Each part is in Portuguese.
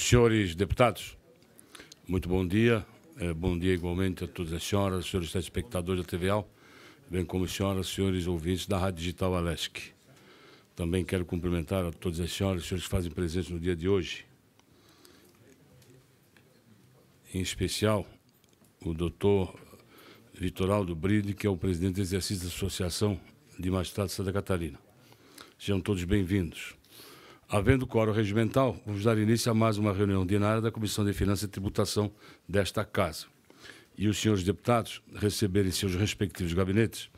Senhores deputados, muito bom dia. Bom dia igualmente a todas as senhoras, senhores telespectadores da TVAL, bem como as senhoras e senhores ouvintes da Rádio Digital Alesc. Também quero cumprimentar a todas as senhoras e senhores que fazem presença no dia de hoje. Em especial, o doutor Vitoraldo Bride, que é o presidente do exercício da Associação de Magistrados de Santa Catarina. Sejam todos bem-vindos. Havendo quórum regimental, vamos dar início a mais uma reunião ordinária da Comissão de Finanças e Tributação desta Casa. E os senhores deputados receberem em seus respectivos gabinetes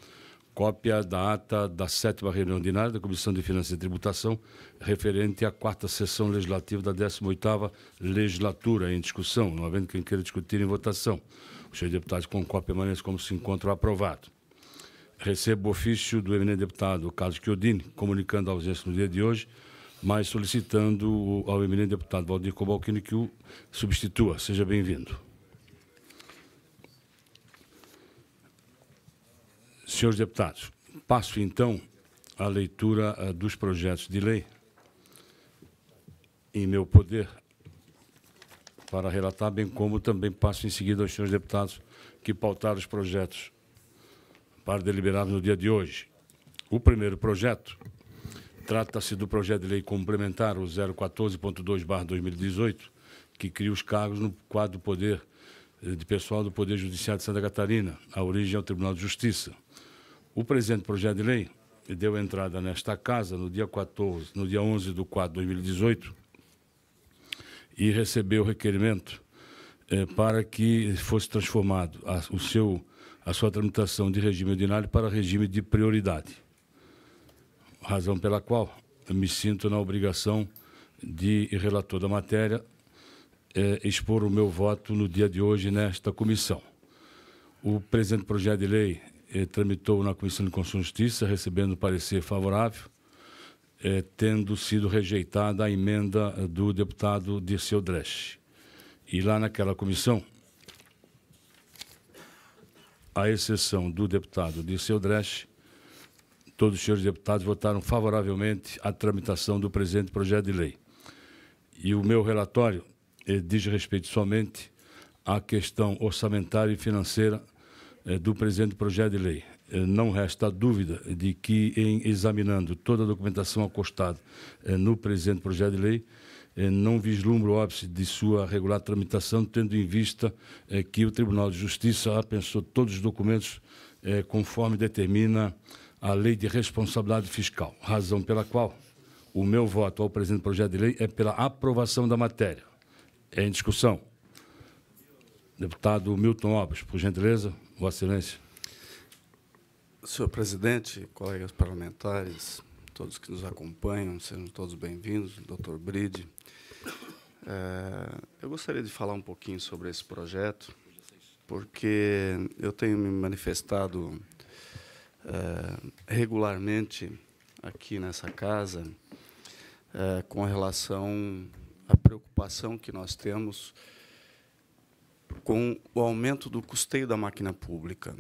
cópia da ata da 7ª reunião ordinária da Comissão de Finanças e Tributação, referente à 4ª sessão legislativa da 18ª legislatura, em discussão, não havendo quem queira discutir em votação. Os senhores deputados com cópia permanece como se encontram aprovado. Recebo o ofício do eminente deputado Carlos Chiodini, comunicando a ausência no dia de hoje, mas solicitando ao eminente deputado Valdir Cobalcini que o substitua. Seja bem-vindo. Senhores deputados, passo então a leitura dos projetos de lei em meu poder para relatar, bem como também passo em seguida aos senhores deputados que pautaram os projetos para deliberarmos no dia de hoje. O primeiro projeto trata-se do projeto de lei complementar, o 014.2/2018, que cria os cargos no quadro do Poder de Pessoal do Poder Judiciário de Santa Catarina, a origem ao Tribunal de Justiça. O presente projeto de lei deu entrada nesta Casa no dia 11/4/2018 e recebeu requerimento para que fosse transformado a sua tramitação de regime ordinário para regime de prioridade. Razão pela qual eu me sinto na obrigação de, relator da matéria, expor o meu voto no dia de hoje nesta comissão. O presente projeto de lei tramitou na Comissão de Constituição e Justiça, recebendo parecer favorável, tendo sido rejeitada a emenda do deputado Dirceu Dresch. E lá naquela comissão, à exceção do deputado Dirceu Dresch, todos os senhores deputados votaram favoravelmente à tramitação do presente projeto de lei. E o meu relatório diz respeito somente à questão orçamentária e financeira do presente projeto de lei. Não resta dúvida de que, em examinando toda a documentação acostada no presente projeto de lei, não vislumbro o óbice de sua regular tramitação, tendo em vista que o Tribunal de Justiça apensou todos os documentos conforme determina a Lei de Responsabilidade Fiscal, razão pela qual o meu voto ao presente projeto de lei é pela aprovação da matéria. É em discussão. Deputado Milton Obras, por gentileza, Vossa Excelência. Senhor presidente, colegas parlamentares, todos que nos acompanham, sejam todos bem-vindos, doutor Bride. Eu gostaria de falar um pouquinho sobre esse projeto, porque eu tenho me manifestado regularmente aqui nessa casa com relação à preocupação que nós temos com o aumento do custeio da máquina pública.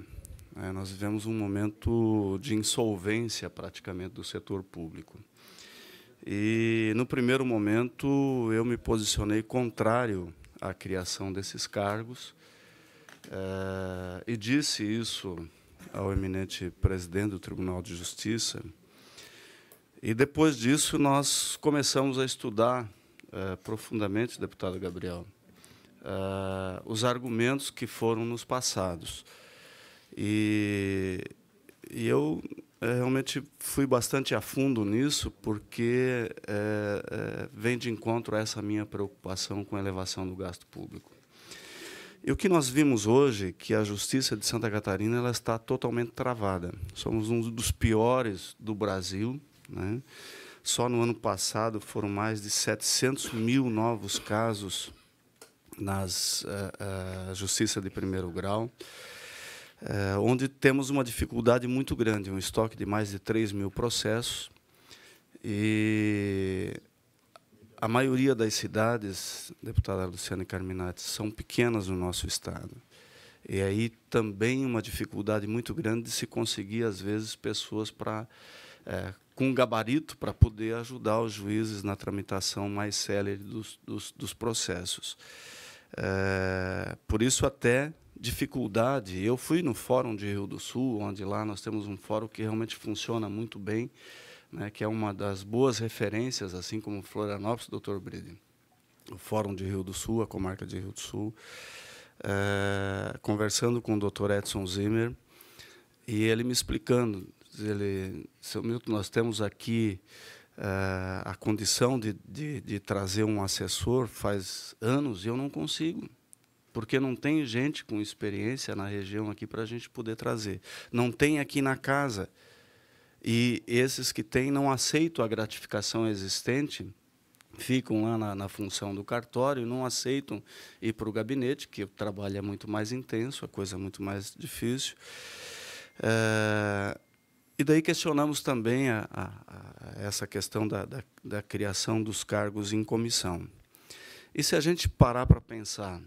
Nós vivemos um momento de insolvência, praticamente, do setor público. E, no primeiro momento, eu me posicionei contrário à criação desses cargos e disse isso ao eminente presidente do Tribunal de Justiça. E, depois disso, nós começamos a estudar profundamente, deputado Gabriel, os argumentos que foram nos passados. E eu realmente fui bastante a fundo nisso, porque vem de encontro a essa minha preocupação com a elevação do gasto público. E o que nós vimos hoje, que a Justiça de Santa Catarina ela está totalmente travada. Somos um dos piores do Brasil, né? Só no ano passado foram mais de 700 mil novos casos nas Justiça de primeiro grau, onde temos uma dificuldade muito grande, um estoque de mais de 3 mil processos, e a maioria das cidades, deputada Luciane Carminati, são pequenas no nosso estado. E aí também uma dificuldade muito grande de se conseguir, às vezes, pessoas para com gabarito para poder ajudar os juízes na tramitação mais célere dos processos. Por isso, até dificuldade. Eu fui no Fórum de Rio do Sul, onde lá nós temos um fórum que realmente funciona muito bem, né, que é uma das boas referências, assim como Florianópolis, Dr. Bride. O Fórum de Rio do Sul, a comarca de Rio do Sul, conversando com o Dr. Edson Zimmer, e ele me explicando, seu Milton, nós temos aqui a condição de trazer um assessor faz anos e eu não consigo, porque não tem gente com experiência na região aqui para a gente poder trazer. Não tem aqui na casa. E esses que têm não aceitam a gratificação existente, ficam lá na função do cartório, não aceitam ir para o gabinete, que o trabalho é muito mais intenso, a coisa é muito mais difícil. E daí questionamos também essa questão da criação dos cargos em comissão. E se a gente parar para pensar,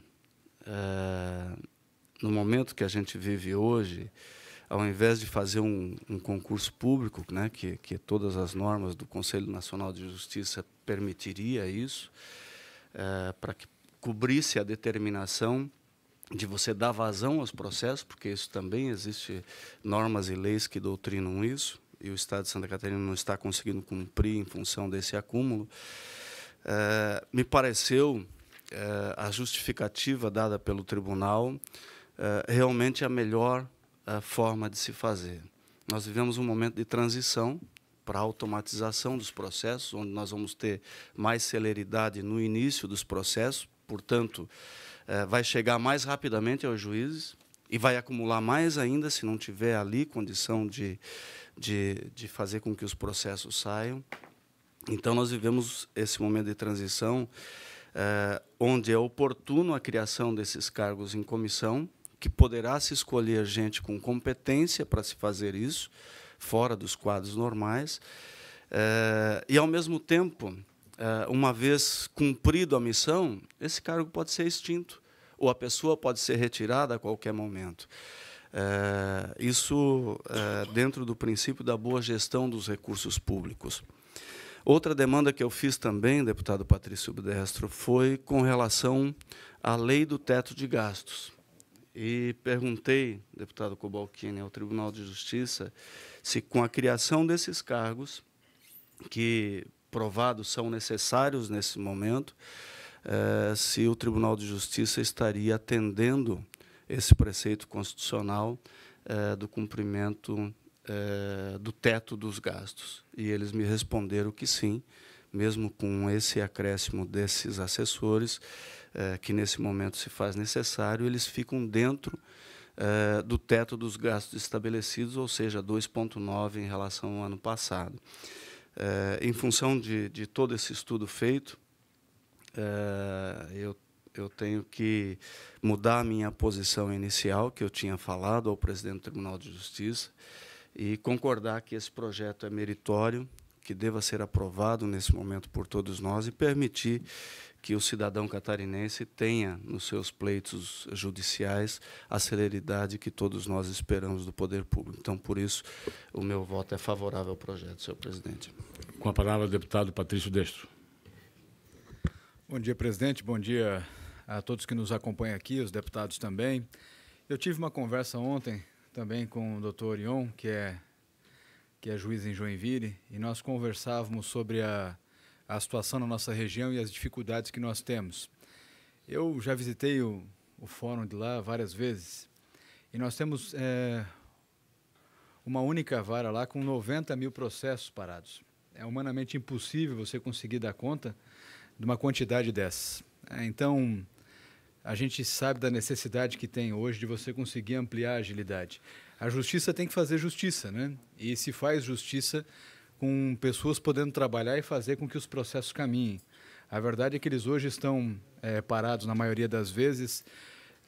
no momento que a gente vive hoje, ao invés de fazer um concurso público, né, que todas as normas do Conselho Nacional de Justiça permitiria isso, para que cobrisse a determinação de você dar vazão aos processos, porque isso também existe normas e leis que doutrinam isso, e o Estado de Santa Catarina não está conseguindo cumprir em função desse acúmulo. Me pareceu a justificativa dada pelo tribunal realmente a melhor forma de se fazer. Nós vivemos um momento de transição para a automatização dos processos, onde nós vamos ter mais celeridade no início dos processos, portanto, vai chegar mais rapidamente aos juízes e vai acumular mais ainda se não tiver ali condição de fazer com que os processos saiam. Então, nós vivemos esse momento de transição onde é oportuno a criação desses cargos em comissão, que poderá se escolher gente com competência para se fazer isso, fora dos quadros normais, e, ao mesmo tempo, uma vez cumprido a missão, esse cargo pode ser extinto, ou a pessoa pode ser retirada a qualquer momento. Isso dentro do princípio da boa gestão dos recursos públicos. Outra demanda que eu fiz também, deputado Patrício Destro, foi com relação à lei do teto de gastos. E perguntei, deputado Cobalcini, ao Tribunal de Justiça, se com a criação desses cargos, que provados são necessários nesse momento, se o Tribunal de Justiça estaria atendendo esse preceito constitucional do cumprimento do teto dos gastos. E eles me responderam que sim, mesmo com esse acréscimo desses assessores, que nesse momento se faz necessário, eles ficam dentro do teto dos gastos estabelecidos, ou seja, 2,9 em relação ao ano passado. Em função de todo esse estudo feito, eu tenho que mudar a minha posição inicial, que eu tinha falado ao presidente do Tribunal de Justiça, e concordar que esse projeto é meritório, que deva ser aprovado nesse momento por todos nós e permitir que o cidadão catarinense tenha nos seus pleitos judiciais a celeridade que todos nós esperamos do poder público. Então, por isso, o meu voto é favorável ao projeto, senhor presidente. Com a palavra, o deputado Patrício Destro. Bom dia, presidente. Bom dia a todos que nos acompanham aqui, os deputados também. Eu tive uma conversa ontem também com o doutor Ion, que é juiz em Joinville, e nós conversávamos sobre a situação na nossa região e as dificuldades que nós temos. Eu já visitei o fórum de lá várias vezes, e nós temos uma única vara lá com 90 mil processos parados. É humanamente impossível você conseguir dar conta de uma quantidade dessas. Então, a gente sabe da necessidade que tem hoje de você conseguir ampliar a agilidade. A justiça tem que fazer justiça, né? E se faz justiça com pessoas podendo trabalhar e fazer com que os processos caminhem. A verdade é que eles hoje estão parados, na maioria das vezes,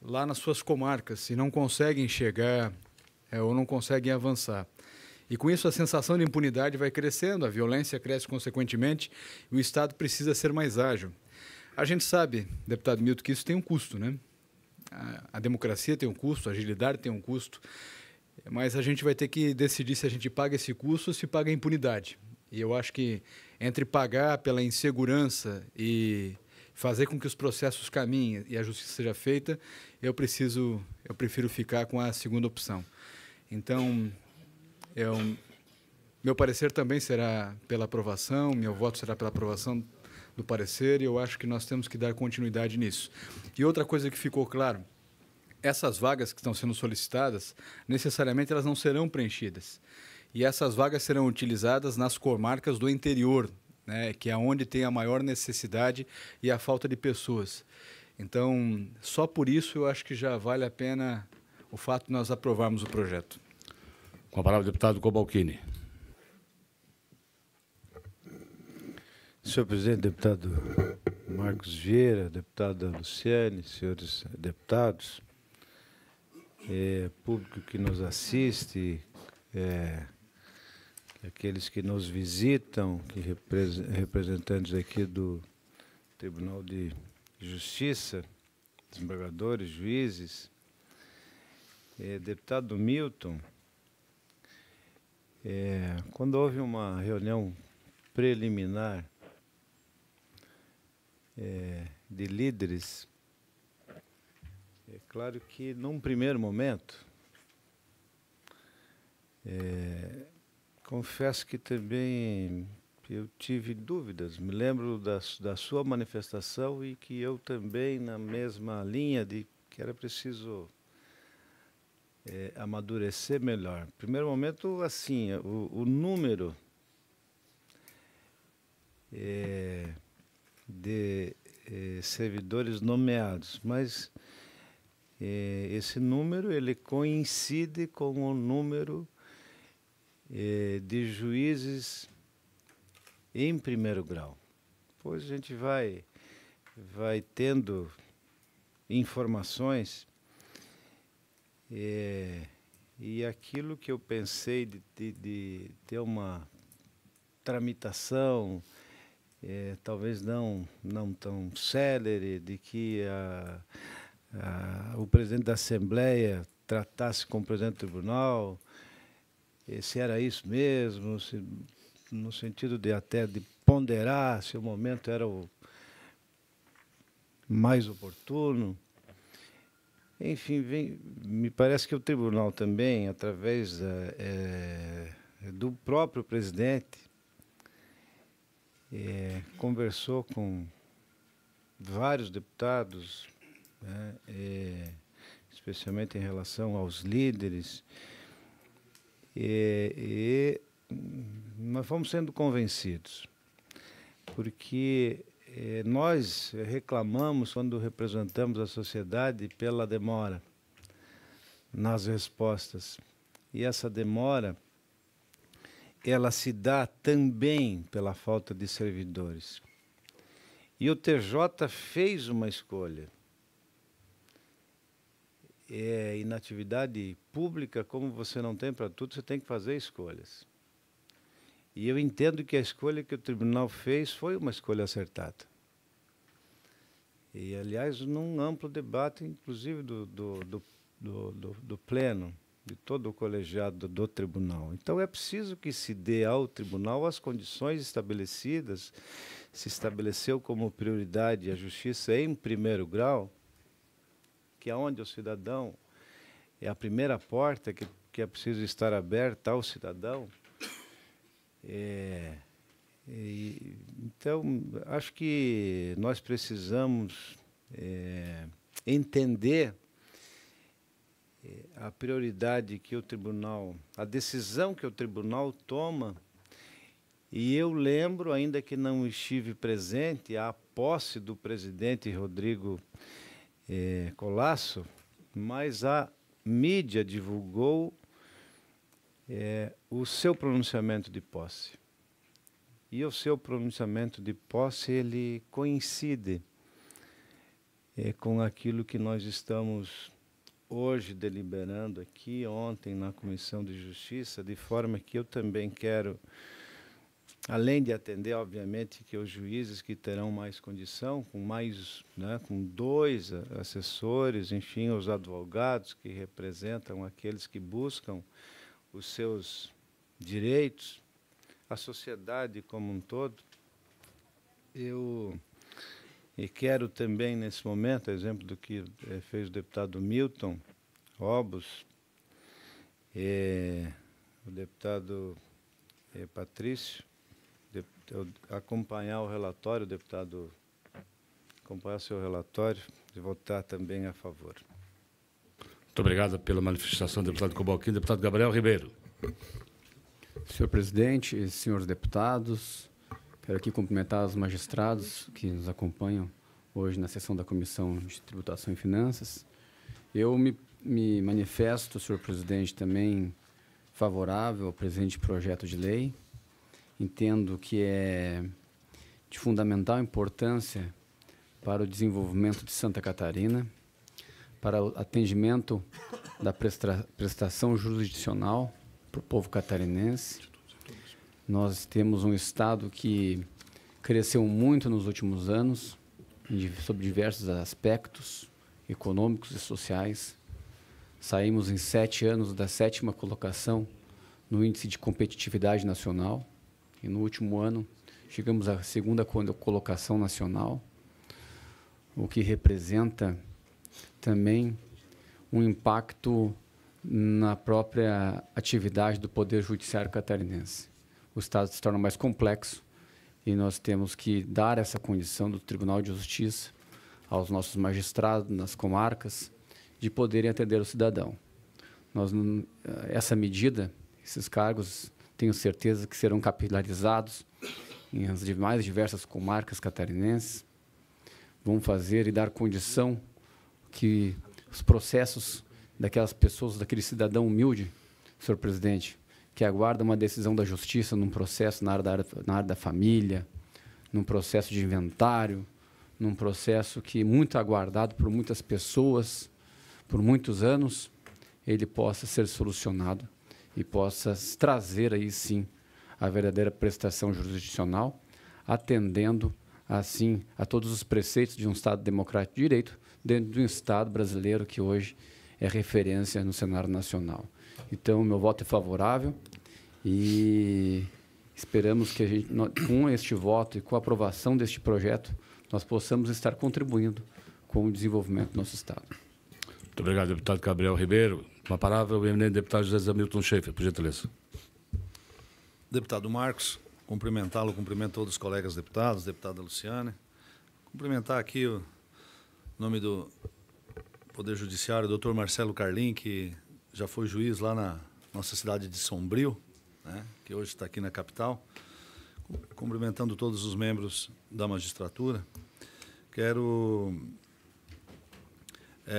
lá nas suas comarcas, e não conseguem chegar ou não conseguem avançar. E com isso a sensação de impunidade vai crescendo, a violência cresce consequentemente, e o Estado precisa ser mais ágil. A gente sabe, deputado Milton, que isso tem um custo, né? A democracia tem um custo, a agilidade tem um custo, mas a gente vai ter que decidir se a gente paga esse custo ou se paga a impunidade. E eu acho que entre pagar pela insegurança e fazer com que os processos caminhem e a justiça seja feita, eu prefiro ficar com a segunda opção. Então, meu parecer também será pela aprovação, meu voto será pela aprovação do parecer, e eu acho que nós temos que dar continuidade nisso. E outra coisa que ficou claro, essas vagas que estão sendo solicitadas, necessariamente elas não serão preenchidas. E essas vagas serão utilizadas nas comarcas do interior, né, que é onde tem a maior necessidade e a falta de pessoas. Então, só por isso eu acho que já vale a pena o fato de nós aprovarmos o projeto. Com a palavra o deputado Cobalcini. Senhor presidente, deputado Marcos Vieira, deputada Luciane, senhores deputados, público que nos assiste, aqueles que nos visitam, representantes aqui do Tribunal de Justiça, desembargadores, juízes, deputado Milton, quando houve uma reunião preliminar de líderes, é claro que, num primeiro momento, confesso que também eu tive dúvidas. Me lembro da sua manifestação e que eu também, na mesma linha, de que era preciso amadurecer melhor. Primeiro momento, assim, o número de servidores nomeados, mas esse número ele coincide com o número de juízes em primeiro grau. Depois a gente vai tendo informações e aquilo que eu pensei de ter uma tramitação talvez não tão célere, de que o presidente da Assembleia tratasse com o presidente do tribunal, se era isso mesmo, no sentido de até de ponderar se o momento era o mais oportuno. Enfim, me parece que o tribunal também, através do próprio presidente, conversou com vários deputados, né, especialmente em relação aos líderes, e nós fomos sendo convencidos, porque nós reclamamos, quando representamos a sociedade, pela demora nas respostas. E essa demora, ela se dá também pela falta de servidores. E o TJ fez uma escolha. E na atividade pública, como você não tem para tudo, você tem que fazer escolhas. E eu entendo que a escolha que o tribunal fez foi uma escolha acertada. E, aliás, num amplo debate, inclusive do pleno, de todo o colegiado do tribunal. Então, é preciso que se dê ao tribunal as condições estabelecidas. Se estabeleceu como prioridade a justiça em primeiro grau, que é onde o cidadão é a primeira porta que é preciso estar aberta ao cidadão. Então, acho que nós precisamos entender a prioridade que o tribunal, a decisão que o tribunal toma. E eu lembro, ainda que não estive presente, a posse do presidente Rodrigo Colasso, mas a mídia divulgou o seu pronunciamento de posse. E o seu pronunciamento de posse, ele coincide com aquilo que nós estamos hoje deliberando aqui, ontem na Comissão de Justiça, de forma que eu também quero, além de atender, obviamente, que os juízes que terão mais condição, com 2 assessores, enfim, os advogados que representam aqueles que buscam os seus direitos, a sociedade como um todo. E quero também, nesse momento, exemplo do que fez o deputado Milton Obos, o deputado Patrício, acompanhar o relatório, o deputado acompanhar seu relatório e votar também a favor. Muito obrigado pela manifestação, deputado Cobalcini. Deputado Gabriel Ribeiro. Senhor presidente, senhores deputados, quero aqui cumprimentar os magistrados que nos acompanham hoje na sessão da Comissão de Tributação e Finanças. Eu me manifesto, senhor presidente, também favorável ao presente projeto de lei. Entendo que é de fundamental importância para o desenvolvimento de Santa Catarina, para o atendimento da prestação jurisdicional para o povo catarinense. Nós temos um Estado que cresceu muito nos últimos anos, sob diversos aspectos econômicos e sociais. Saímos em 7 anos da 7ª colocação no Índice de Competitividade Nacional e no último ano chegamos à 2ª colocação nacional, o que representa também um impacto na própria atividade do Poder Judiciário catarinense. O Estado se torna mais complexo e nós temos que dar essa condição do Tribunal de Justiça aos nossos magistrados nas comarcas de poderem atender o cidadão. Essa medida, esses cargos, tenho certeza que serão capilarizados em as mais diversas comarcas catarinenses, vão fazer e dar condição que os processos daquelas pessoas, daquele cidadão humilde, senhor presidente, que aguarda uma decisão da justiça num processo na área da família, num processo de inventário, num processo que é muito aguardado por muitas pessoas, por muitos anos, ele possa ser solucionado e possa trazer aí sim a verdadeira prestação jurisdicional, atendendo assim a todos os preceitos de um Estado democrático de direito dentro de um Estado brasileiro que hoje é referência no cenário nacional. Então, meu voto é favorável e esperamos que a gente, com este voto e com a aprovação deste projeto, nós possamos estar contribuindo com o desenvolvimento do nosso Estado. Muito obrigado, deputado Gabriel Ribeiro. Uma palavra, o eminente deputado José Milton Schaefer, por gentileza. Deputado Marcos, cumprimentá-lo, cumprimento todos os colegas deputados, deputada Luciana. Cumprimentar aqui o nome do Poder Judiciário, doutor Marcelo Carlim, que já foi juiz lá na nossa cidade de Sombrio, né, que hoje está aqui na capital. Cumprimentando todos os membros da magistratura. Quero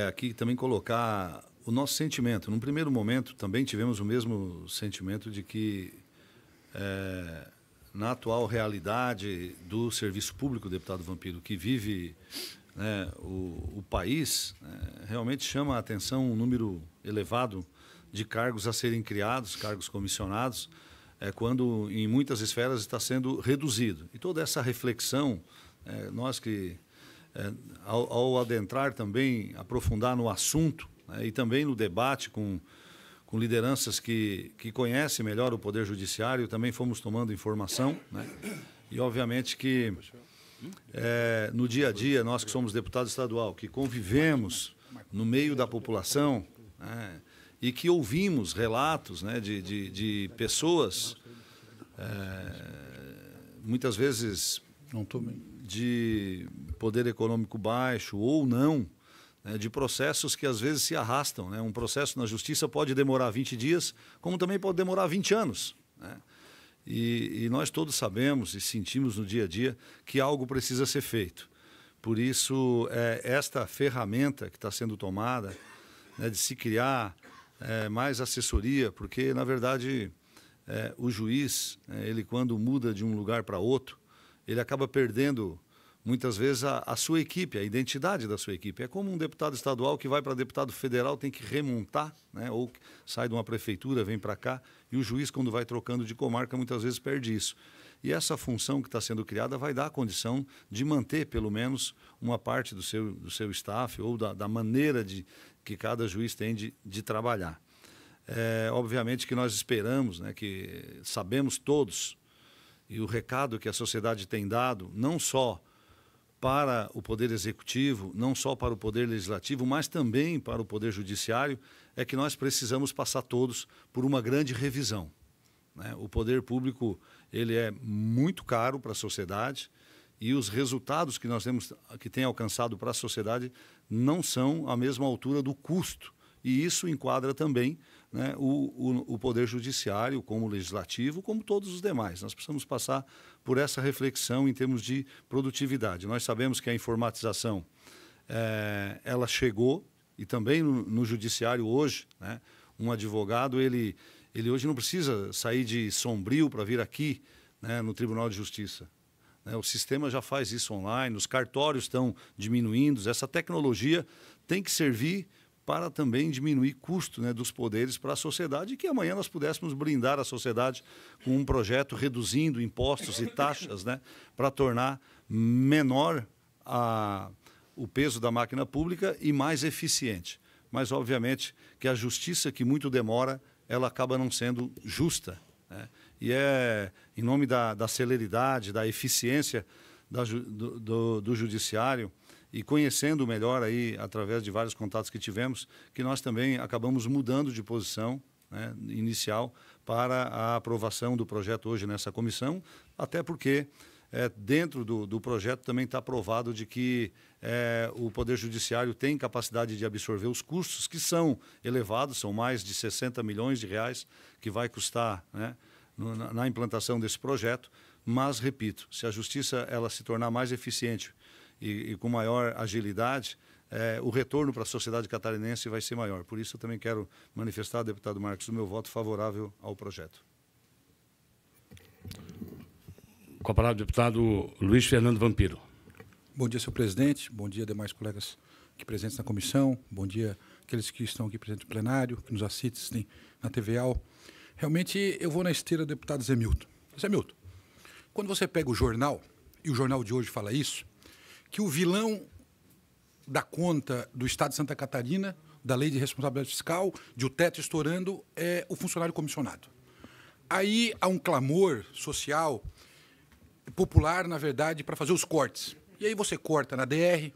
aqui também colocar o nosso sentimento. Num primeiro momento, também tivemos o mesmo sentimento de que, na atual realidade do serviço público, deputado Vampiro, que vive, né, o país, realmente chama a atenção um número elevado de cargos a serem criados, cargos comissionados, quando em muitas esferas está sendo reduzido. E toda essa reflexão, nós que, ao adentrar também, aprofundar no assunto, né, e também no debate com lideranças que conhecem melhor o Poder Judiciário, também fomos tomando informação, né, e obviamente que no dia a dia, nós que somos deputado estadual, que convivemos no meio da população, né, e que ouvimos relatos, né, de pessoas, muitas vezes de poder econômico baixo ou não, né, de processos que às vezes se arrastam, né? Um processo na justiça pode demorar 20 dias, como também pode demorar 20 anos. Né? E nós todos sabemos e sentimos no dia a dia que algo precisa ser feito. Por isso, esta ferramenta que está sendo tomada, né, de se criar mais assessoria, porque, na verdade, o juiz, ele quando muda de um lugar para outro, ele acaba perdendo, muitas vezes, a sua equipe, a identidade da sua equipe. É como um deputado estadual que vai para deputado federal, tem que remontar, né, ou sai de uma prefeitura, vem para cá, e o juiz, quando vai trocando de comarca, muitas vezes perde isso. E essa função que está sendo criada vai dar a condição de manter, pelo menos, uma parte do seu staff ou da maneira que cada juiz tem de trabalhar. Obviamente que nós esperamos, né, que sabemos todos e o recado que a sociedade tem dado, não só para o Poder Executivo, não só para o Poder Legislativo, mas também para o Poder Judiciário, é que nós precisamos passar todos por uma grande revisão, né? O poder público ele é muito caro para a sociedade e os resultados que nós temos, que tem alcançado para a sociedade não são à mesma altura do custo. E isso enquadra também, né, o Poder Judiciário, como Legislativo, como todos os demais. Nós precisamos passar por essa reflexão em termos de produtividade. Nós sabemos que a informatização ela chegou, e também no Judiciário hoje, né, um advogado, ele hoje não precisa sair de Sombrio para vir aqui, né, no Tribunal de Justiça. O sistema já faz isso online, os cartórios estão diminuindo, essa tecnologia tem que servir para também diminuir custo, né, dos poderes para a sociedade e que amanhã nós pudéssemos brindar a sociedade com um projeto reduzindo impostos e taxas, né, para tornar menor o peso da máquina pública e mais eficiente. Mas, obviamente, que a justiça que muito demora, ela acaba não sendo justa, né? E é em nome da celeridade, da eficiência do judiciário, e conhecendo melhor aí, através de vários contatos que tivemos, que nós também acabamos mudando de posição, né, inicial para a aprovação do projeto hoje nessa comissão, até porque dentro do projeto também está aprovado de que o Poder Judiciário tem capacidade de absorver os custos, que são elevados, são mais de 60 milhões de reais que vai custar, né, na implantação desse projeto, mas, repito, se a justiça ela se tornar mais eficiente e com maior agilidade, o retorno para a sociedade catarinense vai ser maior. Por isso, eu também quero manifestar, deputado Marcos, o meu voto favorável ao projeto. Com a palavra, o deputado Luiz Fernando Vampiro. Bom dia, senhor presidente. Bom dia, demais colegas aqui presentes na comissão. Bom dia, aqueles que estão aqui presentes no plenário, que nos assistem na TVAL. Realmente, eu vou na esteira do deputado Zé Milton. Zé Milton, quando você pega o jornal, e o jornal de hoje fala isso, que o vilão da conta do Estado de Santa Catarina, da lei de responsabilidade fiscal, de o teto estourando, é o funcionário comissionado. Aí há um clamor social, popular, na verdade, para fazer os cortes. E aí você corta na DR,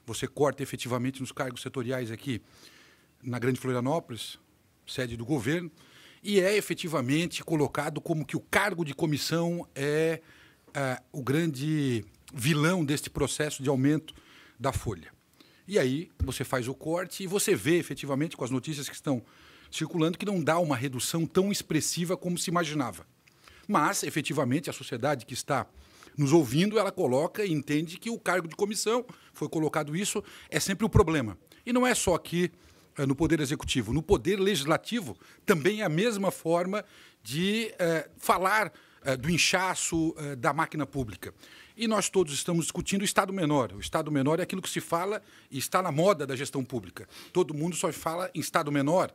você corta efetivamente nos cargos setoriais aqui na Grande Florianópolis, sede do governo, e é efetivamente colocado como que o cargo de comissão é o grande vilão deste processo de aumento da folha. E aí você faz o corte e você vê efetivamente, com as notícias que estão circulando, que não dá uma redução tão expressiva como se imaginava. Mas, efetivamente, a sociedade que está nos ouvindo, ela coloca e entende que o cargo de comissão, foi colocado isso, é sempre o problema. E não é só aqui no Poder Executivo. No Poder Legislativo também é a mesma forma de falar do inchaço da máquina pública. E nós todos estamos discutindo o Estado menor. O Estado menor é aquilo que se fala e está na moda da gestão pública. Todo mundo só fala em Estado menor.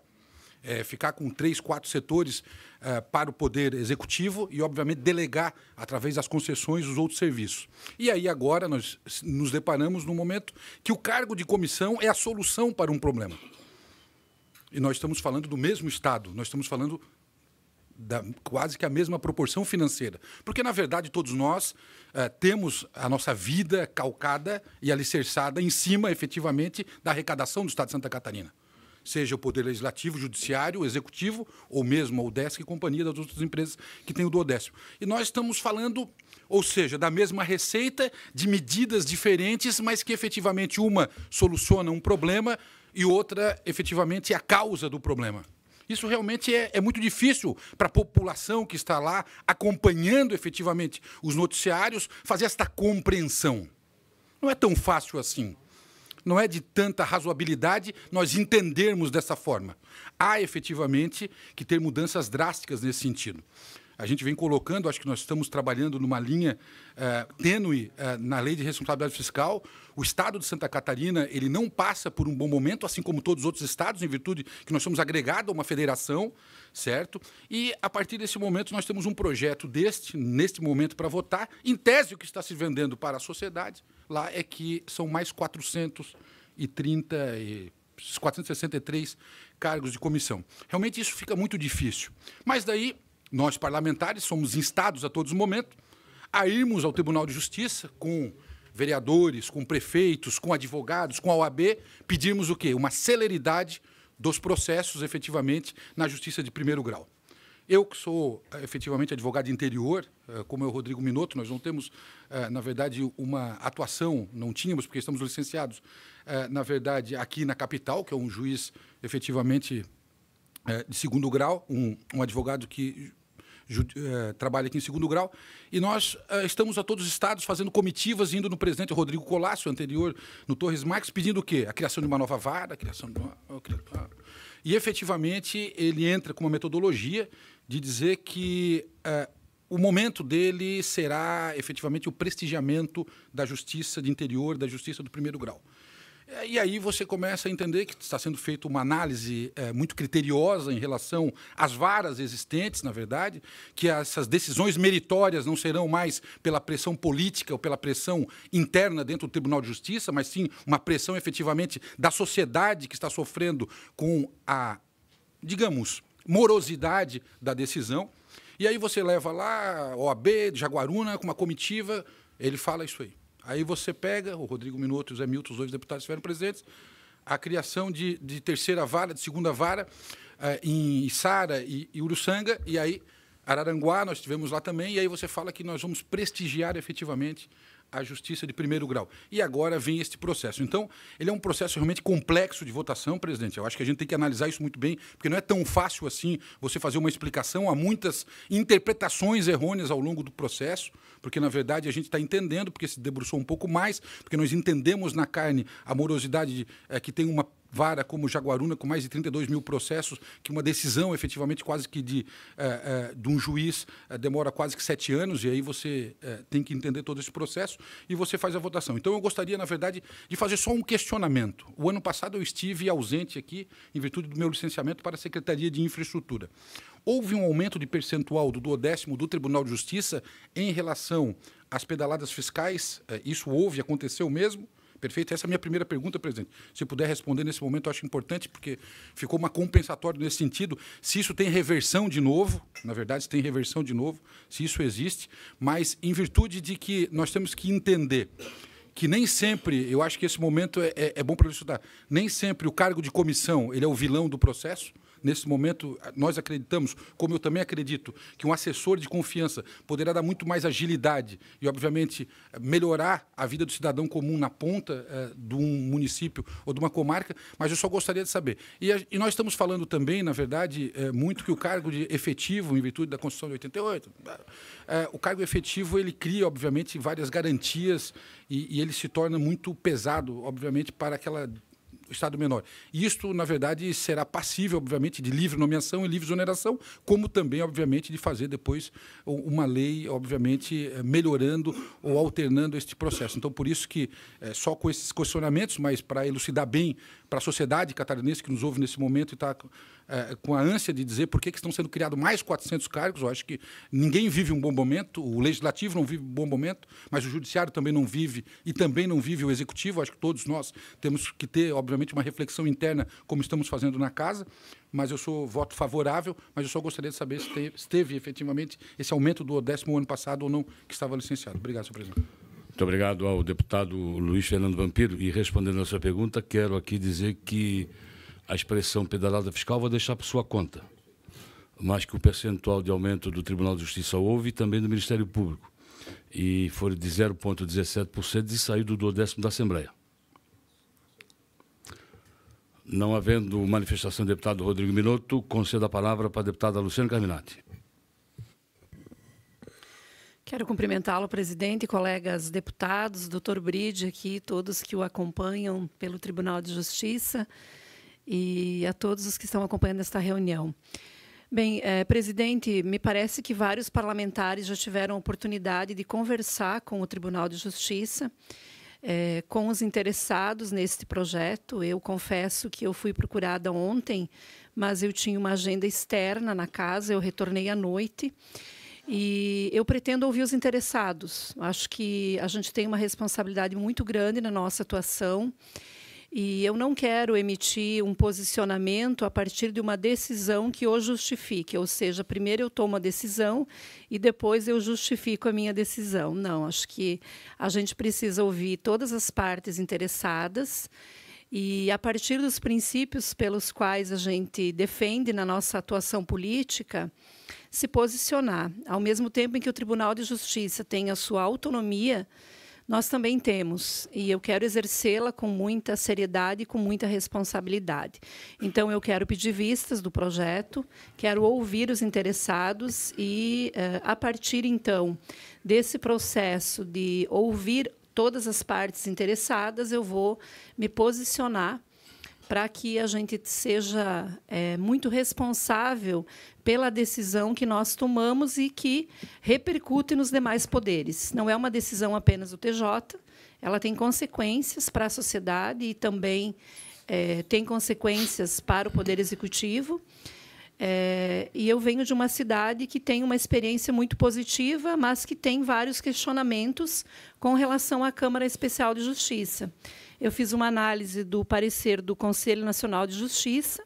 Ficar com 3, 4 setores para o Poder Executivo e, obviamente, delegar, através das concessões, os outros serviços. E aí, agora, nós nos deparamos num momento que o cargo de comissão é a solução para um problema. E nós estamos falando do mesmo Estado, nós estamos falando quase que a mesma proporção financeira. Porque, na verdade, todos nós temos a nossa vida calcada e alicerçada em cima, efetivamente, da arrecadação do Estado de Santa Catarina. Seja o Poder Legislativo, Judiciário, Executivo, ou mesmo a UDESC e companhia das outras empresas que têm o duodécimo. E nós estamos falando, ou seja, da mesma receita, de medidas diferentes, mas que efetivamente uma soluciona um problema e outra, efetivamente, é a causa do problema. Isso realmente é muito difícil para a população que está lá acompanhando efetivamente os noticiários fazer esta compreensão. Não é tão fácil assim. Não é de tanta razoabilidade nós entendermos dessa forma. Há, efetivamente, que ter mudanças drásticas nesse sentido. A gente vem colocando, acho que nós estamos trabalhando numa linha tênue na lei de responsabilidade fiscal. O Estado de Santa Catarina, ele não passa por um bom momento, assim como todos os outros estados, em virtude que nós somos agregados a uma federação, certo? E, a partir desse momento, nós temos um projeto neste momento, para votar. Em tese, o que está se vendendo para a sociedade lá é que são mais 463 cargos de comissão. Realmente, isso fica muito difícil. Mas, daí, nós parlamentares somos instados a todos os momentos a irmos ao Tribunal de Justiça com vereadores, com prefeitos, com advogados, com a OAB, pedirmos o quê? Uma celeridade dos processos, efetivamente, na Justiça de primeiro grau. Eu, que sou, efetivamente, advogado de interior, como é o Rodrigo Minotto, nós não temos, na verdade, uma atuação, não tínhamos, porque estamos licenciados, na verdade, aqui na capital, que é um juiz, efetivamente, de segundo grau, um advogado que trabalha aqui em segundo grau, e nós estamos a todos os estados fazendo comitivas, indo no presidente Rodrigo Colasso, anterior no Torres Marques, pedindo o quê? A criação de uma nova vara, a criação de uma... E, efetivamente, ele entra com uma metodologia de dizer que o momento dele será, efetivamente, o prestigiamento da justiça de interior, da justiça do primeiro grau. E aí você começa a entender que está sendo feita uma análise muito criteriosa em relação às varas existentes, na verdade, que essas decisões meritórias não serão mais pela pressão política ou pela pressão interna dentro do Tribunal de Justiça, mas sim uma pressão efetivamente da sociedade que está sofrendo com a, digamos, morosidade da decisão. E aí você leva lá OAB, Jaguaruna, com uma comitiva, ele fala isso aí. Aí você pega, o Rodrigo Minotto e o Zé Milton, os dois deputados estiveram presentes, a criação de terceira vara, de segunda vara, em Içara e Uruçanga, e aí Araranguá nós estivemos lá também, e aí você fala que nós vamos prestigiar efetivamente a justiça de primeiro grau. E agora vem este processo. Então, ele é um processo realmente complexo de votação, presidente. Eu acho que a gente tem que analisar isso muito bem, porque não é tão fácil assim você fazer uma explicação. Há muitas interpretações errôneas ao longo do processo, porque, na verdade, a gente está entendendo, porque se debruçou um pouco mais, porque nós entendemos na carne a morosidade que tem uma vara como Jaguaruna, com mais de 32 mil processos, que uma decisão, efetivamente, quase que de um juiz demora quase que 7 anos, e aí você tem que entender todo esse processo, e você faz a votação. Então, eu gostaria, na verdade, de fazer só um questionamento. O ano passado eu estive ausente aqui, em virtude do meu licenciamento para a Secretaria de Infraestrutura. Houve um aumento de percentual do 12º do Tribunal de Justiça em relação às pedaladas fiscais? Isso houve, aconteceu mesmo? Perfeito? Essa é a minha primeira pergunta, presidente. Se puder responder nesse momento, eu acho importante, porque ficou uma compensatória nesse sentido. Se isso tem reversão de novo, na verdade, se tem reversão de novo, se isso existe, mas em virtude de que nós temos que entender que nem sempre, eu acho que esse momento é bom para eu estudar, nem sempre o cargo de comissão ele é o vilão do processo. Nesse momento, nós acreditamos, como eu também acredito, que um assessor de confiança poderá dar muito mais agilidade e, obviamente, melhorar a vida do cidadão comum na ponta de um município ou de uma comarca, mas eu só gostaria de saber. E nós estamos falando também, na verdade, muito que o cargo de efetivo, em virtude da Constituição de 88, o cargo efetivo ele cria, obviamente, várias garantias e ele se torna muito pesado, obviamente, para aquela Estado menor. E isto, na verdade, será passível, obviamente, de livre nomeação e livre exoneração, como também, obviamente, de fazer depois uma lei, obviamente, melhorando ou alternando este processo. Então, por isso que, só com esses questionamentos, mas para elucidar bem para a sociedade catarinense que nos ouve nesse momento e está com a ânsia de dizer por que estão sendo criados mais 400 cargos, eu acho que ninguém vive um bom momento, o Legislativo não vive um bom momento, mas o Judiciário também não vive e também não vive o Executivo. Acho que todos nós temos que ter, obviamente, uma reflexão interna, como estamos fazendo na casa, mas eu sou voto favorável, mas eu só gostaria de saber se teve efetivamente esse aumento do 10º ano passado ou não, que estava licenciado. Obrigado, senhor presidente. Muito obrigado ao deputado Luiz Fernando Vampiro. E respondendo a sua pergunta, quero aqui dizer que a expressão pedalada fiscal vou deixar por sua conta, mas que o percentual de aumento do Tribunal de Justiça houve e também do Ministério Público. E foi de 0,17% e saiu do 12º da Assembleia. Não havendo manifestação do deputado Rodrigo Minotto, concedo a palavra para a deputada Luciana Carminati. Quero cumprimentá-lo, presidente, colegas deputados, doutor Bride aqui, todos que o acompanham pelo Tribunal de Justiça e a todos os que estão acompanhando esta reunião. Bem, presidente, me parece que vários parlamentares já tiveram a oportunidade de conversar com o Tribunal de Justiça, com os interessados neste projeto. Eu confesso que eu fui procurada ontem, mas eu tinha uma agenda externa na casa, eu retornei à noite. E eu pretendo ouvir os interessados. Acho que a gente tem uma responsabilidade muito grande na nossa atuação. E eu não quero emitir um posicionamento a partir de uma decisão que o justifique, ou seja, primeiro eu tomo a decisão e depois eu justifico a minha decisão. Não, acho que a gente precisa ouvir todas as partes interessadas e, a partir dos princípios pelos quais a gente defende na nossa atuação política, se posicionar. Ao mesmo tempo em que o Tribunal de Justiça tem a sua autonomia, nós também temos, e eu quero exercê-la com muita seriedade e com muita responsabilidade. Então, eu quero pedir vistas do projeto, quero ouvir os interessados e, a partir, então, desse processo de ouvir todas as partes interessadas, eu vou me posicionar para que a gente seja muito responsável pela decisão que nós tomamos e que repercute nos demais poderes. Não é uma decisão apenas do TJ, ela tem consequências para a sociedade e também tem consequências para o Poder Executivo. E eu venho de uma cidade que tem uma experiência muito positiva, mas que tem vários questionamentos com relação à Câmara Especial de Justiça. Eu fiz uma análise do parecer do Conselho Nacional de Justiça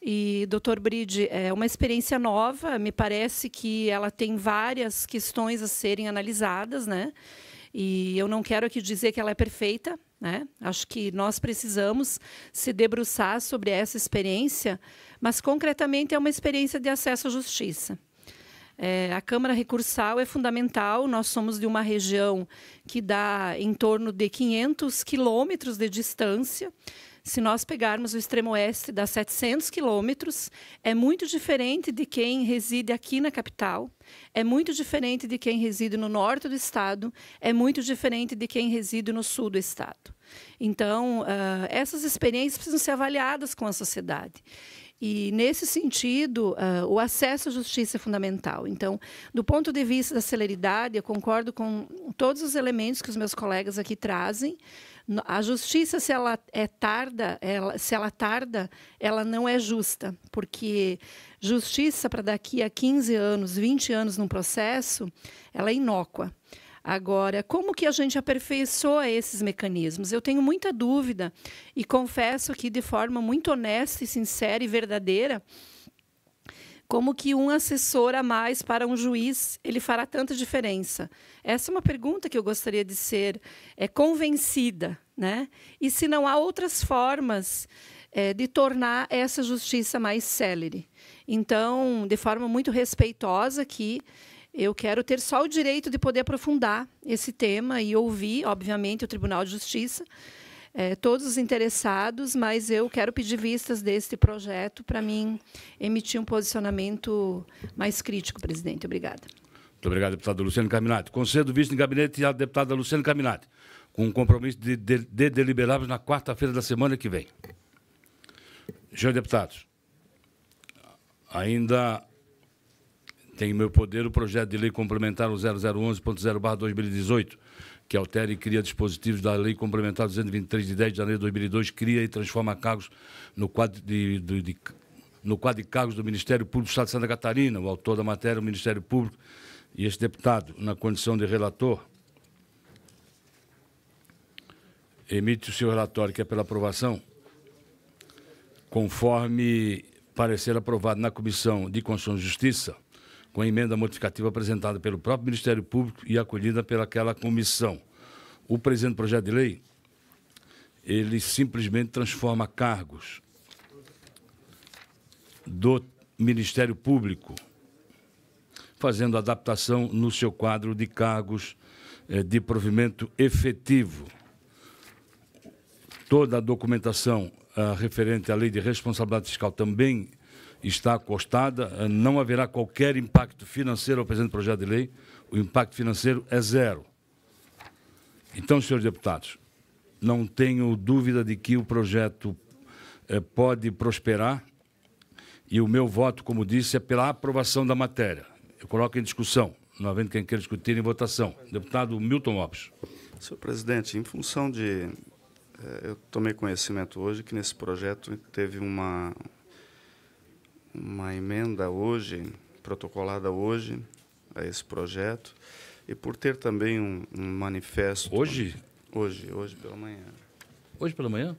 e, doutor Bride, é uma experiência nova, me parece que ela tem várias questões a serem analisadas, né? E eu não quero aqui dizer que ela é perfeita, né? Acho que nós precisamos se debruçar sobre essa experiência, mas, concretamente, é uma experiência de acesso à justiça. A Câmara Recursal é fundamental. Nós somos de uma região que dá em torno de 500 quilômetros de distância. Se nós pegarmos o extremo oeste, dá 700 quilômetros. É muito diferente de quem reside aqui na capital. É muito diferente de quem reside no norte do estado. É muito diferente de quem reside no sul do estado. Então, essas experiências precisam ser avaliadas com a sociedade. E, nesse sentido, o acesso à justiça é fundamental. Então, do ponto de vista da celeridade, eu concordo com todos os elementos que os meus colegas aqui trazem. A justiça, se ela tarda, ela não é justa, porque justiça para daqui a 15 anos, 20 anos num processo, ela é inócua. Agora, como que a gente aperfeiçoa esses mecanismos? Eu tenho muita dúvida e confesso que, de forma muito honesta e sincera e verdadeira, como que um assessor a mais para um juiz ele fará tanta diferença? Essa é uma pergunta que eu gostaria de ser convencida, né? E se não há outras formas de tornar essa justiça mais célere? Então, de forma muito respeitosa aqui, eu quero ter só o direito de poder aprofundar esse tema e ouvir, obviamente, o Tribunal de Justiça, todos os interessados, mas eu quero pedir vistas deste projeto para mim emitir um posicionamento mais crítico, presidente. Obrigada. Muito obrigado, deputado Luciano Carminati. Concedo visto em gabinete à deputada Luciano Carminati, com um compromisso de deliberarmos na quarta-feira da semana que vem. Senhores deputados, ainda tem em meu poder o projeto de lei complementar o 0011.0/2018, que altera e cria dispositivos da Lei Complementar 223, de 10 de janeiro de 2002, cria e transforma cargos no quadro de cargos do Ministério Público do Estado de Santa Catarina. O autor da matéria, o Ministério Público, e este deputado, na condição de relator, emite o seu relatório, que é pela aprovação, conforme parecer aprovado na Comissão de Constituição e Justiça, com a emenda modificativa apresentada pelo próprio Ministério Público e acolhida pelaquela comissão. O presente projeto de lei, ele simplesmente transforma cargos do Ministério Público, fazendo adaptação no seu quadro de cargos de provimento efetivo. Toda a documentação referente à Lei de Responsabilidade Fiscal também está acostada, não haverá qualquer impacto financeiro ao presente projeto de lei, o impacto financeiro é zero. Então, senhores deputados, não tenho dúvida de que o projeto pode prosperar e o meu voto, como disse, é pela aprovação da matéria. Eu coloco em discussão, não havendo quem queira discutir, em votação. Deputado Milton Lopes. Senhor presidente, em função de... eu tomei conhecimento hoje que nesse projeto teve uma emenda hoje, protocolada hoje, a esse projeto, e por ter também um manifesto... Hoje? Hoje pela manhã. Hoje pela manhã?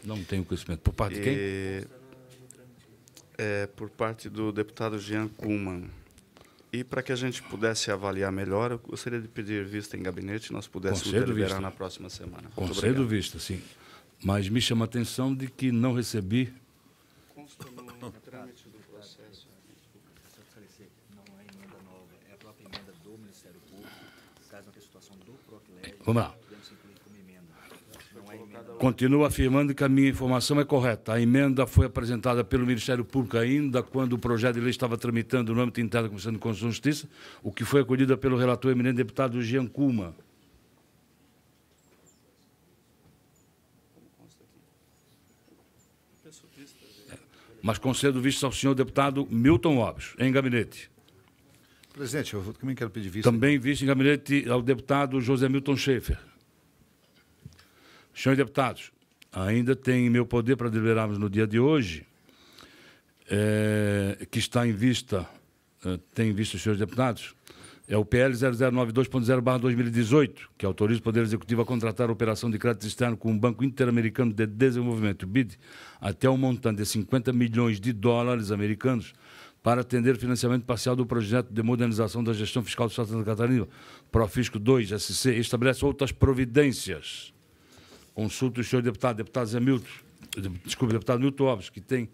Não tenho conhecimento. Por parte de quem? Por parte do deputado Jean Kuhlmann. E para que a gente pudesse avaliar melhor, eu gostaria de pedir vista em gabinete, nós pudéssemos deliberar na próxima semana. Concedo vista, sim. Mas me chama a atenção de que não recebi... Consta no trâmite do processo. Não é emenda nova, é a própria emenda do Ministério Público, caso não tenha situação do PROCLEG, Vamos lá. podemos incluir como emenda. Não é emenda. Continuo afirmando que a minha informação é correta. A emenda foi apresentada pelo Ministério Público ainda quando o projeto de lei estava tramitando no âmbito interno da Comissão de Constituição e Justiça, o que foi acolhida pelo relator eminente deputado Jean Kuhlmann. Mas concedo vista ao senhor deputado Milton Obres, em gabinete. Presidente, eu também quero pedir vista. Também vista em gabinete ao deputado José Milton Schaefer. Senhores deputados, ainda tem em meu poder para deliberarmos no dia de hoje, que está em vista, tem em vista os senhores deputados, é o PL 0092.0/2018, que autoriza o Poder Executivo a contratar a operação de crédito externo com o Banco Interamericano de Desenvolvimento, BID, até um montante de 50 milhões de dólares americanos para atender o financiamento parcial do projeto de modernização da gestão fiscal do Estado de Santa Catarina, Profisco 2, SC, e estabelece outras providências. Consulto o senhor deputado deputado Milton Obres, que tem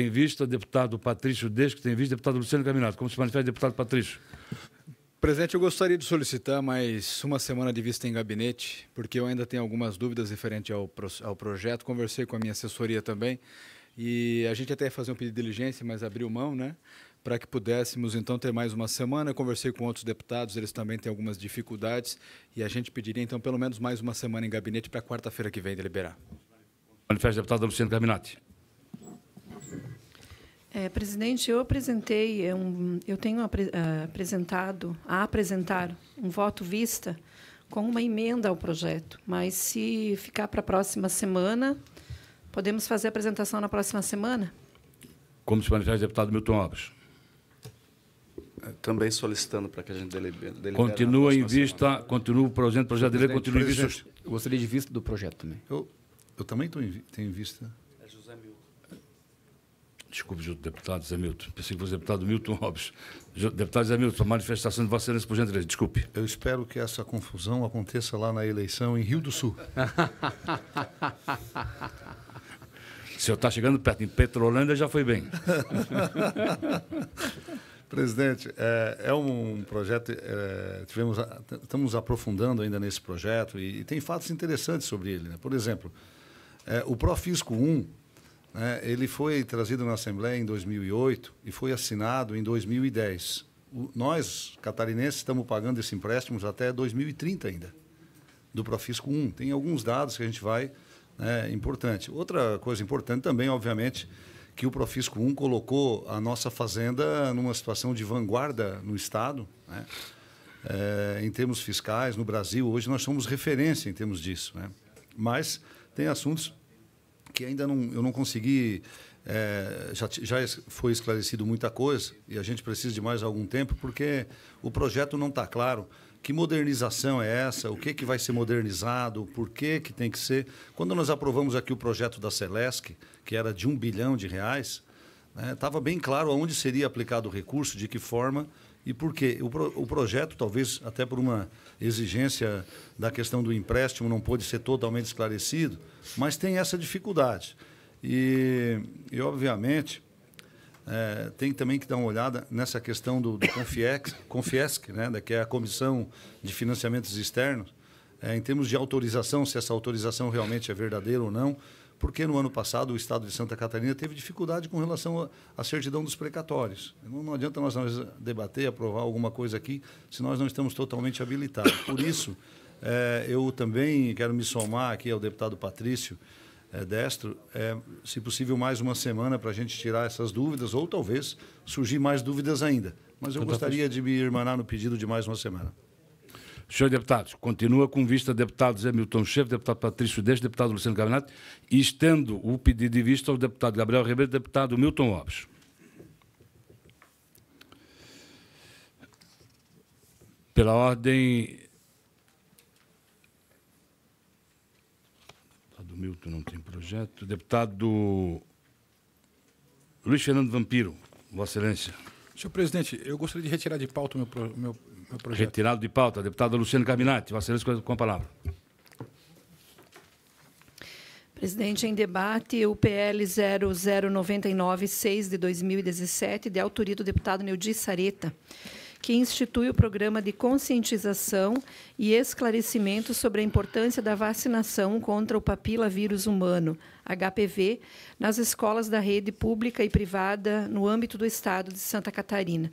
vista, deputado Patrício Desco, que tem vista, deputado Luciano Caminato. Como se manifesta, deputado Patrício? Presidente, eu gostaria de solicitar mais uma semana de vista em gabinete, porque eu ainda tenho algumas dúvidas referente ao projeto. Conversei com a minha assessoria também, e a gente até ia fazer um pedido de diligência, mas abriu mão, né? Para que pudéssemos, então, ter mais uma semana. Eu conversei com outros deputados, eles também têm algumas dificuldades, e a gente pediria, então, pelo menos mais uma semana em gabinete para quarta-feira que vem deliberar. Manifesta, deputado Luciano Caminati. Presidente, eu tenho apresentado a apresentar um voto vista com uma emenda ao projeto, mas se ficar para a próxima semana, podemos fazer a apresentação na próxima semana? Como se manifesta, deputado Milton Obres? Também solicitando para que a gente delibere. Continua em vista, continua o projeto de lei, continua em vista. Eu gostaria de vista do projeto também. Eu também tenho em vista. É José Milton. Desculpe, deputado Zé Milton. Pensei que fosse deputado Milton Obres. Deputado Zé Milton, a manifestação de Vossa Excelência, por gentileza. Desculpe. Eu espero que essa confusão aconteça lá na eleição em Rio do Sul. O senhor está chegando perto. Em Petrolândia já foi bem. Presidente, é um projeto, estamos aprofundando ainda nesse projeto e tem fatos interessantes sobre ele, né? Por exemplo, o Profisco 1, né, ele foi trazido na Assembleia em 2008 e foi assinado em 2010. Nós, catarinenses, estamos pagando esse empréstimo até 2030 ainda, do Profisco 1. Tem alguns dados que a gente vai... importante. Outra coisa importante também, obviamente, que o Profisco 1 colocou a nossa fazenda numa situação de vanguarda no Estado, né? Em termos fiscais, no Brasil. Hoje nós somos referência em termos disso, né? Mas tem assuntos que ainda eu não consegui... já foi esclarecido muita coisa e a gente precisa de mais algum tempo porque o projeto não está claro. Que modernização é essa? O que vai ser modernizado? Por que tem que ser? Quando nós aprovamos aqui o projeto da Celesc, que era de R$1 bilhão, estava bem claro aonde seria aplicado o recurso, de que forma e por quê. O projeto, talvez até por uma exigência da questão do empréstimo, não pôde ser totalmente esclarecido, mas tem essa dificuldade. E obviamente... tem também que dar uma olhada nessa questão do Confiesc, né, que é a Comissão de Financiamentos Externos, em termos de autorização, se essa autorização realmente é verdadeira ou não, porque no ano passado o Estado de Santa Catarina teve dificuldade com relação à certidão dos precatórios. Não adianta nós debater, aprovar alguma coisa aqui, se nós não estamos totalmente habilitados. Por isso, eu também quero me somar aqui ao deputado Patrício Destro, se possível, mais uma semana para a gente tirar essas dúvidas, ou talvez surgir mais dúvidas ainda. Mas eu gostaria de me irmanar no pedido de mais uma semana. Senhor deputado, continua com vista deputado Zé Milton Schaefer, deputado Patrício Destro, deputado Luciano Caminati, e estendo o pedido de vista ao deputado Gabriel Ribeiro, deputado Milton Obres. Pela ordem... projeto, não tem projeto. Deputado Luiz Fernando Vampiro, Vossa Excelência. Senhor presidente, eu gostaria de retirar de pauta o meu projeto. Retirado de pauta. Deputado Luciano Carminati, Vossa Excelência, com a palavra. Presidente, em debate, o PL 0099-6 de 2017, de autoria do deputado Neudi Sareta, que institui o programa de conscientização e esclarecimento sobre a importância da vacinação contra o papilavírus humano, HPV, nas escolas da rede pública e privada no âmbito do Estado de Santa Catarina.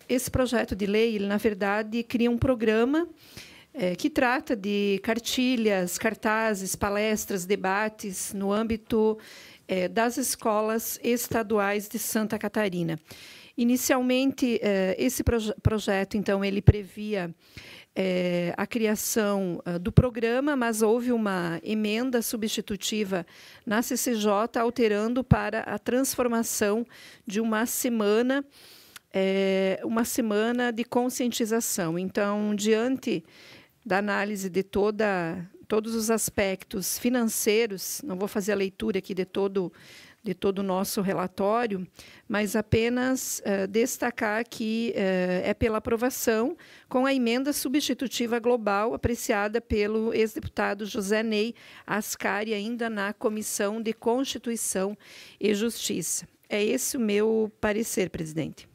Esse projeto de lei, ele, na verdade, cria um programa que trata de cartilhas, cartazes, palestras, debates no âmbito das escolas estaduais de Santa Catarina. Inicialmente, esse projeto, então, ele previa a criação do programa, mas houve uma emenda substitutiva na CCJ, alterando para a transformação de uma semana de conscientização. Então, diante da análise de todos os aspectos financeiros, não vou fazer a leitura aqui de todo o nosso relatório, mas apenas destacar que é pela aprovação com a emenda substitutiva global apreciada pelo ex-deputado José Ney Ascari, ainda na Comissão de Constituição e Justiça. É esse o meu parecer, presidente.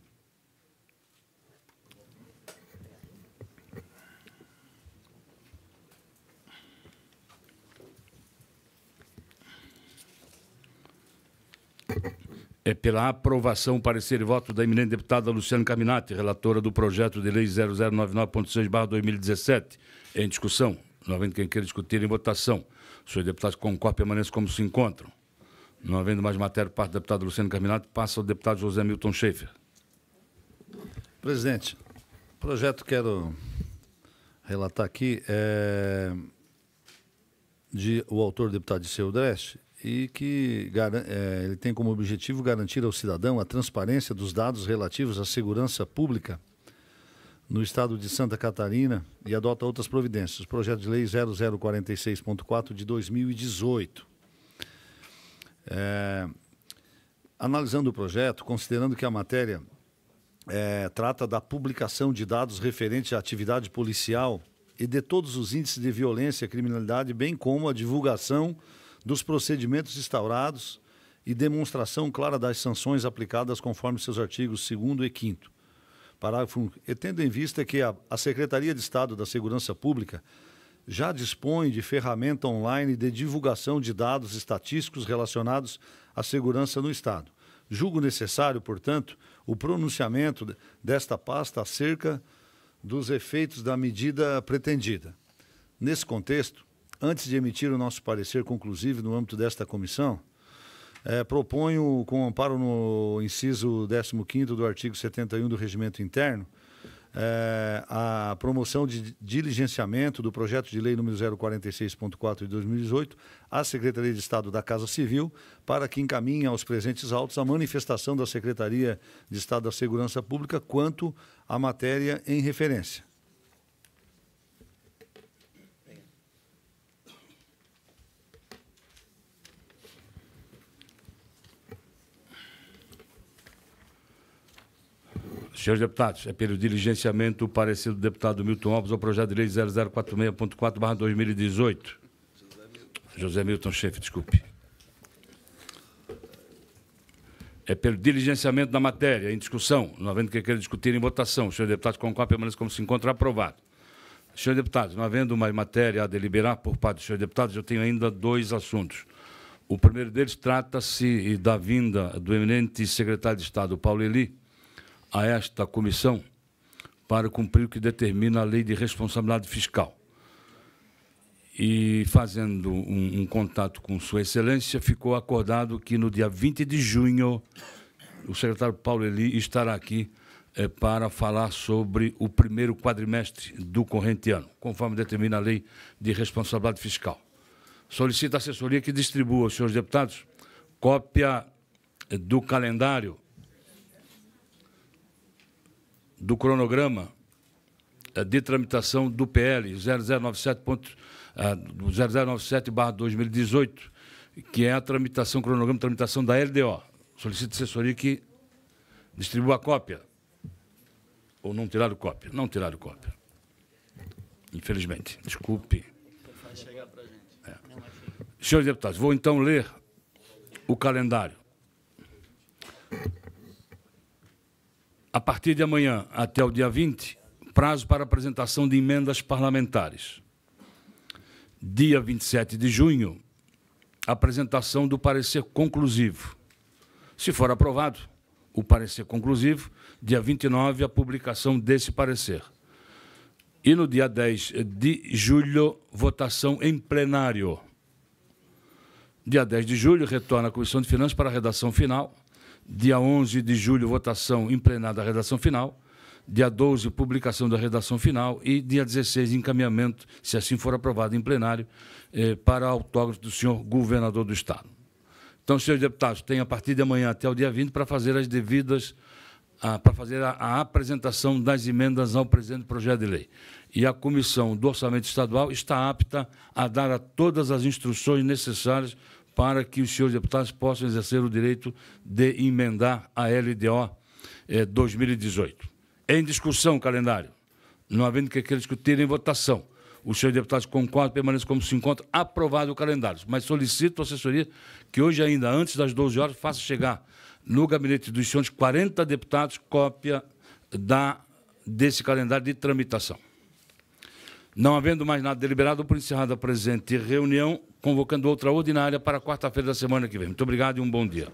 É pela aprovação, parecer e voto da eminente deputada Luciana Carminati, relatora do projeto de lei 0099.6/2017. Em discussão. Não havendo quem queira discutir, em votação. Os senhores deputados que concordam permaneçam como se encontram. Não havendo mais matéria por parte da deputada Luciana Carminati, passa ao deputado José Milton Schaefer. Presidente, o projeto que quero relatar aqui é o autor, deputado Disseu Dreste, e que ele tem como objetivo garantir ao cidadão a transparência dos dados relativos à segurança pública no Estado de Santa Catarina e adota outras providências. Projeto de lei 0046.4 de 2018. Analisando o projeto, considerando que a matéria trata da publicação de dados referentes à atividade policial e de todos os índices de violência e criminalidade, bem como a divulgação dos procedimentos instaurados e demonstração clara das sanções aplicadas conforme seus artigos 2º e 5º. Parágrafo 1. E tendo em vista que a Secretaria de Estado da Segurança Pública já dispõe de ferramenta online de divulgação de dados estatísticos relacionados à segurança no Estado. Julgo necessário, portanto, o pronunciamento desta pasta acerca dos efeitos da medida pretendida. Nesse contexto, antes de emitir o nosso parecer conclusivo no âmbito desta comissão, proponho, com amparo no inciso 15º do artigo 71 do Regimento Interno, a promoção de diligenciamento do projeto de lei número 046.4 de 2018 à Secretaria de Estado da Casa Civil, para que encaminhe aos presentes autos a manifestação da Secretaria de Estado da Segurança Pública quanto à matéria em referência. Senhores deputados, é pelo diligenciamento o parecer do deputado Milton Alves ao projeto de lei 0046.4/2018. José Milton Schaefer, desculpe. É pelo diligenciamento da matéria, em discussão, não havendo quem queira discutir, em votação. Os senhores deputados concordam, permaneçam como se encontra, aprovado. Senhores deputados, não havendo mais matéria a deliberar por parte dos senhores deputados, eu tenho ainda dois assuntos. O primeiro deles trata-se da vinda do eminente secretário de Estado, Paulo Eli, a esta comissão para cumprir o que determina a Lei de Responsabilidade Fiscal. E, fazendo um contato com Sua Excelência, ficou acordado que, no dia 20 de junho, o secretário Paulo Eli estará aqui para falar sobre o primeiro quadrimestre do corrente ano, conforme determina a Lei de Responsabilidade Fiscal. Solicito à assessoria que distribua aos senhores deputados cópia do calendário, do cronograma de tramitação do PL 0097/2018, que é a tramitação, cronograma de tramitação da LDO. Solicito assessoria que distribua a cópia. Ou não tiraram cópia? Não tiraram cópia. Infelizmente. Desculpe. Vai chegar para a gente. Senhores deputados, vou então ler o calendário. A partir de amanhã até o dia 20, prazo para apresentação de emendas parlamentares. Dia 27 de junho, apresentação do parecer conclusivo. Se for aprovado o parecer conclusivo, dia 29, a publicação desse parecer. E no dia 10 de julho, votação em plenário. Dia 10 de julho, retorna à Comissão de Finanças para a redação final. Dia 11 de julho, votação em plenário da redação final. Dia 12, publicação da redação final. E dia 16, encaminhamento, se assim for aprovado em plenário, para autógrafo do senhor governador do Estado. Então, senhores deputados, tem a partir de amanhã até o dia 20 para fazer as devidas, para fazer a apresentação das emendas ao presente projeto de lei. E a Comissão do Orçamento Estadual está apta a dar a todas as instruções necessárias para que os senhores deputados possam exercer o direito de emendar a LDO 2018. Em discussão o calendário, não havendo que aqueles discutirem em votação. Os senhores deputados concordam, permaneçam como se encontram, aprovado o calendário. Mas solicito à assessoria que hoje ainda, antes das 12 horas, faça chegar no gabinete dos senhores 40 deputados cópia desse calendário de tramitação. Não havendo mais nada deliberado, por encerrada a presente reunião, convocando outra ordinária para quarta-feira da semana que vem. Muito obrigado e um bom dia.